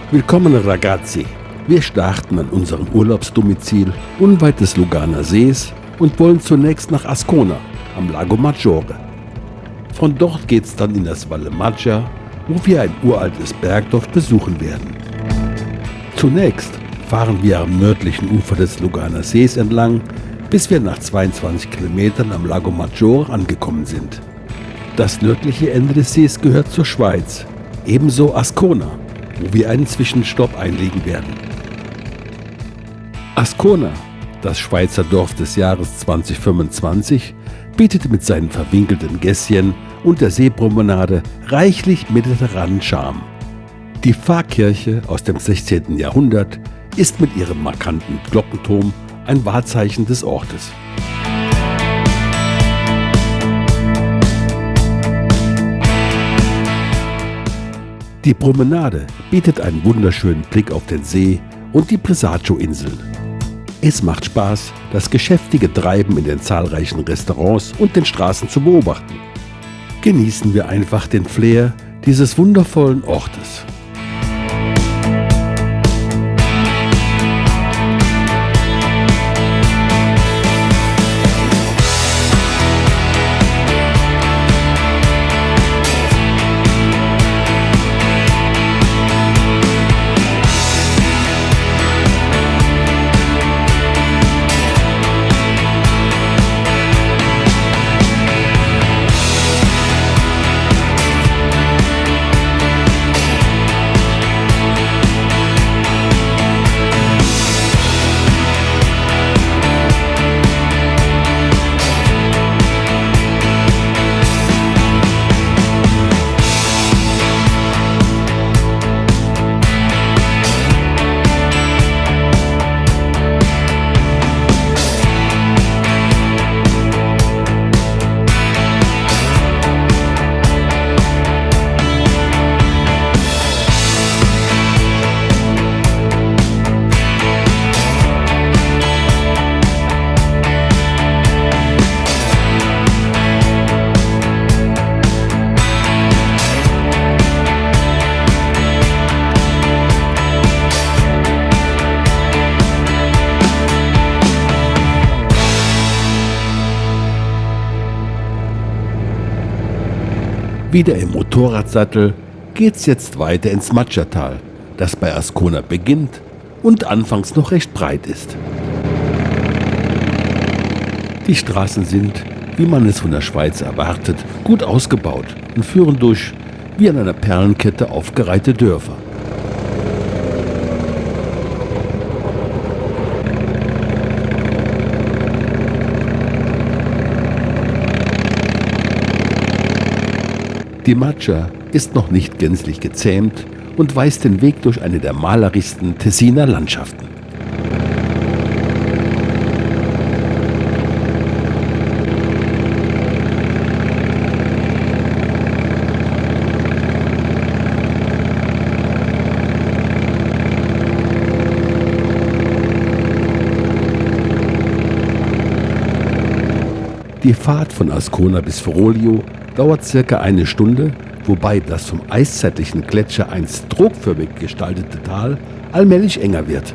Willkommen ragazzi. Wir starten an unserem Urlaubsdomizil unweit des Luganer Sees und wollen zunächst nach Ascona am Lago Maggiore. Von dort geht's dann in das Valle Maggia, wo wir ein uraltes Bergdorf besuchen werden. Zunächst fahren wir am nördlichen Ufer des Luganer Sees entlang, bis wir nach 22 Kilometern am Lago Maggiore angekommen sind. Das nördliche Ende des Sees gehört zur Schweiz, ebenso Ascona, wo wir einen Zwischenstopp einlegen werden. Ascona, das Schweizer Dorf des Jahres 2025, bietet mit seinen verwinkelten Gässchen und der Seepromenade reichlich mediterranen Charme. Die Pfarrkirche aus dem 16. Jahrhundert ist mit ihrem markanten Glockenturm ein Wahrzeichen des Ortes. Die Promenade bietet einen wunderschönen Blick auf den See und die Presagio-Inseln. Es macht Spaß, das geschäftige Treiben in den zahlreichen Restaurants und den Straßen zu beobachten. Genießen wir einfach den Flair dieses wundervollen Ortes. Wieder im Motorradsattel geht's jetzt weiter ins Maggiatal, das bei Ascona beginnt und anfangs noch recht breit ist. Die Straßen sind, wie man es von der Schweiz erwartet, gut ausgebaut und führen durch wie an einer Perlenkette aufgereihte Dörfer. Die Maggia ist noch nicht gänzlich gezähmt und weist den Weg durch eine der malerischsten Tessiner Landschaften. Die Fahrt von Ascona bis Ferolio dauert circa eine Stunde, wobei das vom eiszeitlichen Gletscher einst trogförmig gestaltete Tal allmählich enger wird.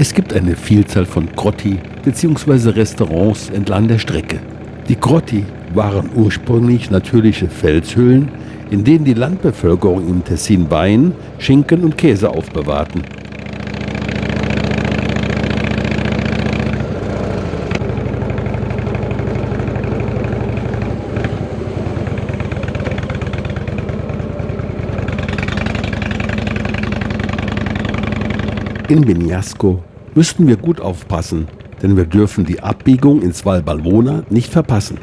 Es gibt eine Vielzahl von Grotti bzw. Restaurants entlang der Strecke. Die Grotti waren ursprünglich natürliche Felshöhlen, in denen die Landbevölkerung im Tessin Wein, Schinken und Käse aufbewahrten. In Vignasco müssten wir gut aufpassen, denn wir dürfen die Abbiegung ins Val Balmona nicht verpassen.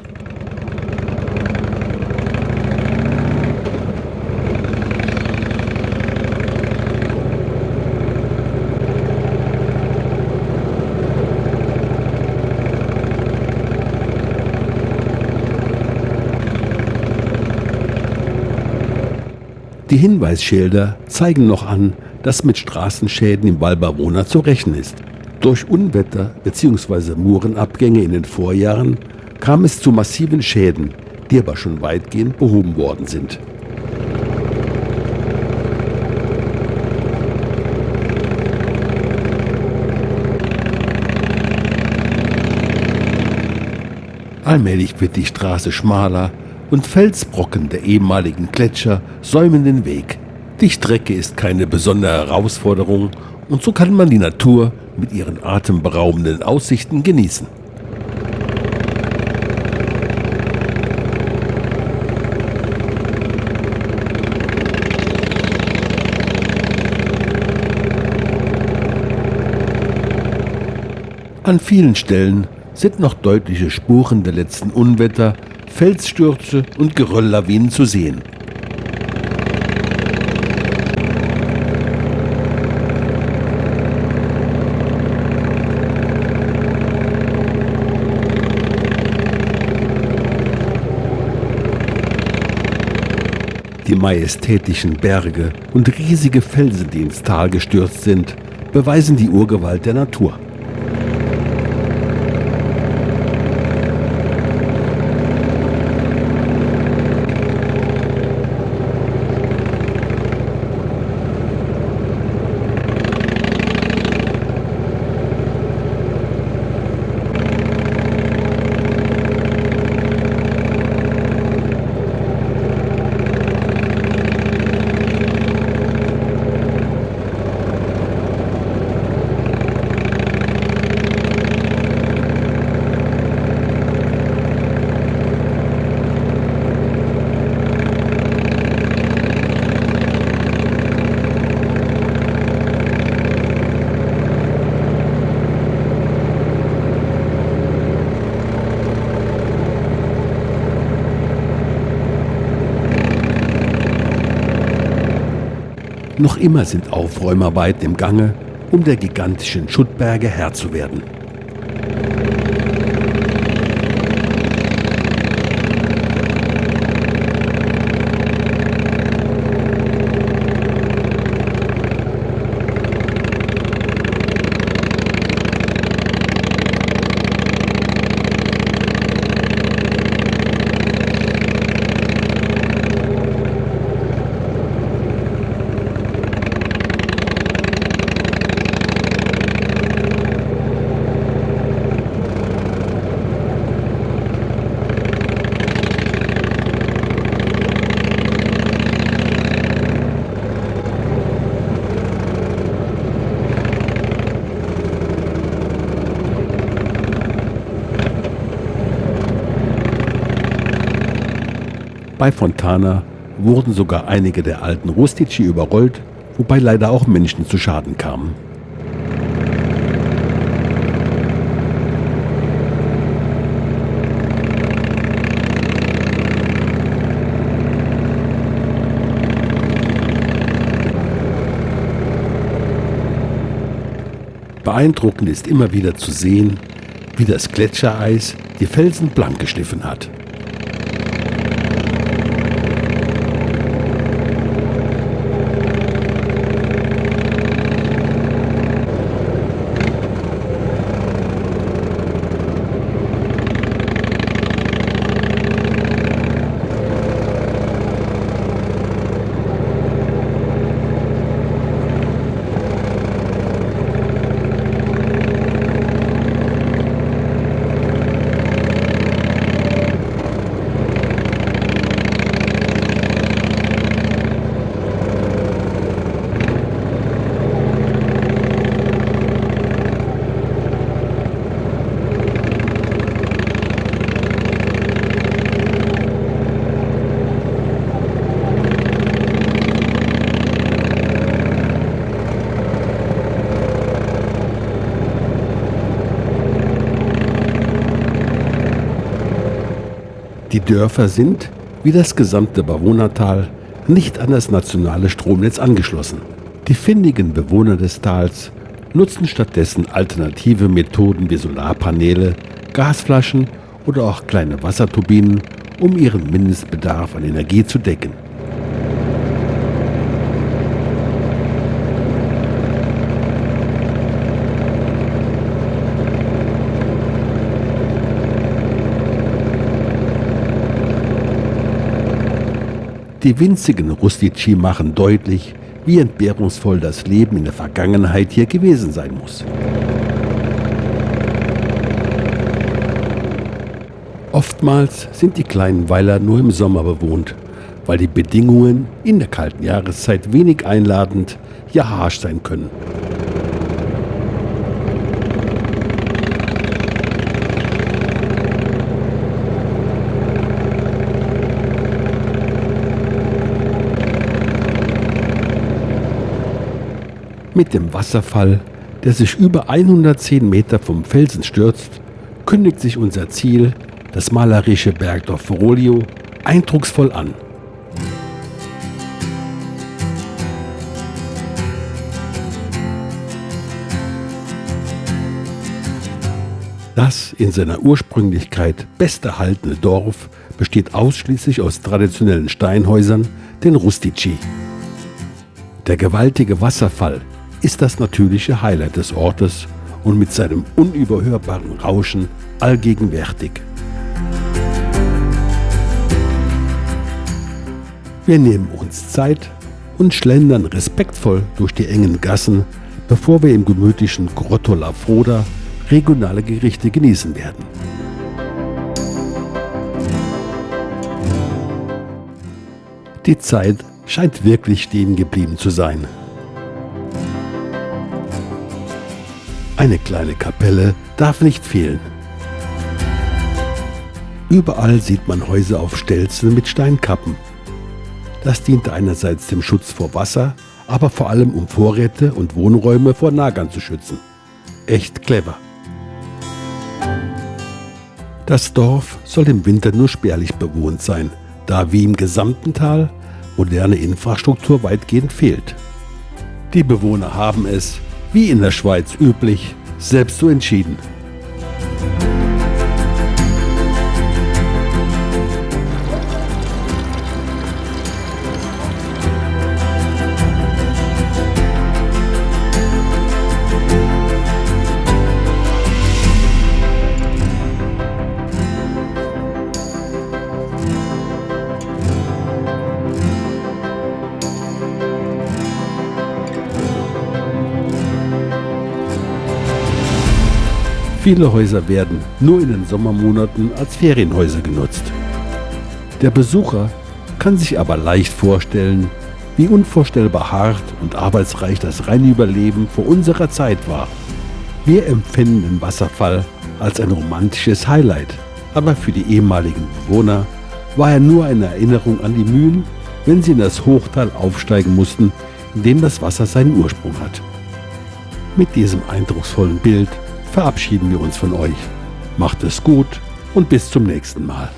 Die Hinweisschilder zeigen noch an, dass mit Straßenschäden im Val Bavona zu rechnen ist. Durch Unwetter bzw. Murenabgänge in den Vorjahren kam es zu massiven Schäden, die aber schon weitgehend behoben worden sind. Allmählich wird die Straße schmaler und Felsbrocken der ehemaligen Gletscher säumen den Weg. Die Strecke ist keine besondere Herausforderung und so kann man die Natur mit ihren atemberaubenden Aussichten genießen. An vielen Stellen sind noch deutliche Spuren der letzten Unwetter, Felsstürze und Gerölllawinen zu sehen. Die majestätischen Berge und riesige Felsen, die ins Tal gestürzt sind, beweisen die Urgewalt der Natur. Noch immer sind Aufräumarbeiten im Gange, um der gigantischen Schuttberge Herr zu werden. Bei Fontana wurden sogar einige der alten Rustici überrollt, wobei leider auch Menschen zu Schaden kamen. Beeindruckend ist immer wieder zu sehen, wie das Gletschereis die Felsen blank geschliffen hat. Die Dörfer sind, wie das gesamte Bavonatal, nicht an das nationale Stromnetz angeschlossen. Die findigen Bewohner des Tals nutzen stattdessen alternative Methoden wie Solarpaneele, Gasflaschen oder auch kleine Wasserturbinen, um ihren Mindestbedarf an Energie zu decken. Die winzigen Rustici machen deutlich, wie entbehrungsvoll das Leben in der Vergangenheit hier gewesen sein muss. Oftmals sind die kleinen Weiler nur im Sommer bewohnt, weil die Bedingungen in der kalten Jahreszeit wenig einladend, ja harsch sein können. Mit dem Wasserfall, der sich über 110 Meter vom Felsen stürzt, kündigt sich unser Ziel, das malerische Bergdorf Forolio, eindrucksvoll an. Das in seiner Ursprünglichkeit besterhaltene Dorf besteht ausschließlich aus traditionellen Steinhäusern, den Rustici. Der gewaltige Wasserfall ist das natürliche Highlight des Ortes und mit seinem unüberhörbaren Rauschen allgegenwärtig. Wir nehmen uns Zeit und schlendern respektvoll durch die engen Gassen, bevor wir im gemütlichen Grotto La Froda regionale Gerichte genießen werden. Die Zeit scheint wirklich stehen geblieben zu sein. Eine kleine Kapelle darf nicht fehlen. Überall sieht man Häuser auf Stelzen mit Steinkappen. Das diente einerseits dem Schutz vor Wasser, aber vor allem um Vorräte und Wohnräume vor Nagern zu schützen. Echt clever. Das Dorf soll im Winter nur spärlich bewohnt sein, da wie im gesamten Tal moderne Infrastruktur weitgehend fehlt. Die Bewohner haben es, wie in der Schweiz üblich, selbst so entschieden. Viele Häuser werden nur in den Sommermonaten als Ferienhäuser genutzt. Der Besucher kann sich aber leicht vorstellen, wie unvorstellbar hart und arbeitsreich das Rheinüberleben vor unserer Zeit war. Wir empfinden den Wasserfall als ein romantisches Highlight, aber für die ehemaligen Bewohner war er nur eine Erinnerung an die Mühen, wenn sie in das Hochtal aufsteigen mussten, in dem das Wasser seinen Ursprung hat. Mit diesem eindrucksvollen Bild verabschieden wir uns von euch. Macht es gut und bis zum nächsten Mal.